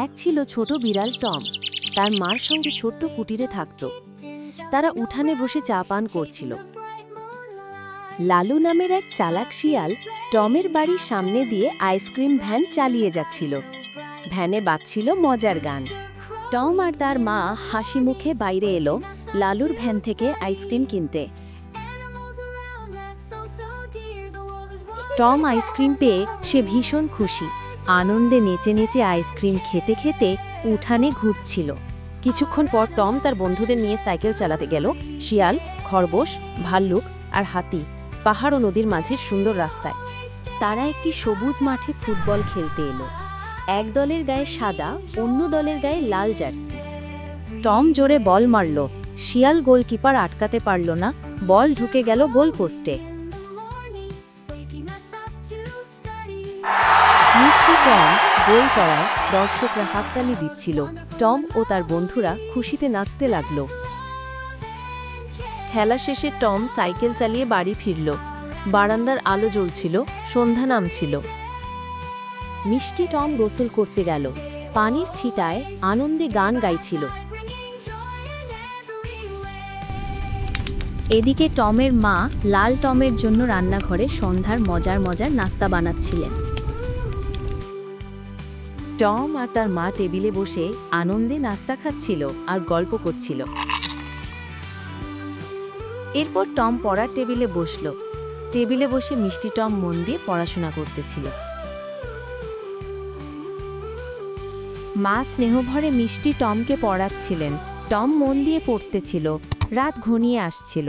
এক ছিল ছোট বিড়াল টম। তার মার সঙ্গে ছোট্ট কুটিরে থাকত। তারা উঠানে বসে চা পান করছিল। লালু নামের এক চালাক শিয়াল টমের বাড়ির সামনে দিয়ে আইসক্রিম ভ্যান চালিয়ে যাচ্ছিল। ভ্যানে বাজছিল মজার গান। টম আর তার মা হাসি মুখে বাইরে এলো লালুর ভ্যান থেকে আইসক্রিম কিনতে। টম আইসক্রিম পেয়ে সে ভীষণ খুশি। আনন্দে নেচে নেচে আইসক্রিম খেতে খেতে উঠানে ঘুরছিল। কিছুক্ষণ পর টম তার বন্ধুদের নিয়ে সাইকেল চালাতে গেল শিয়াল, খরগোশ, ভাল্লুক আর হাতি পাহাড় ও নদীর মাঝের সুন্দর রাস্তায়। তারা একটি সবুজ মাঠে ফুটবল খেলতে এলো। এক দলের গায়ে সাদা, অন্য দলের গায়ে লাল জার্সি। টম জোরে বল মারল। শিয়াল গোলকিপার আটকাতে পারল না, বল ঢুকে গেল গোল পোস্টে। মিষ্টি টম গোল করায় দর্শকরা হাততালি দিচ্ছিল। টম ও তার বন্ধুরা খুশিতে নাচতে লাগল। খেলা শেষে টম সাইকেল চালিয়ে বাড়ি ফিরল। বারান্দার আলো জ্বলছিল, সন্ধ্যা নামছিল। মিষ্টি টম গোসল করতে গেল। পানির ছিটায় আনন্দে গান গাইছিল। এদিকে টমের মা লাল টমের জন্য রান্নাঘরে সন্ধ্যার মজার মজার নাস্তা বানাচ্ছিলেন। টম আর তার মা টেবিলে বসে আনন্দে নাস্তা খাচ্ছিল আর গল্প করছিল। এরপর টম পড়ার টেবিলে বসল। টেবিলে বসে মিষ্টি টম মন দিয়ে পড়াশোনা করতেছিল। মা স্নেহভরে মিষ্টি টমকে পড়াচ্ছিলেন। টম মন দিয়ে পড়তেছিল। রাত ঘনিয়ে আসছিল।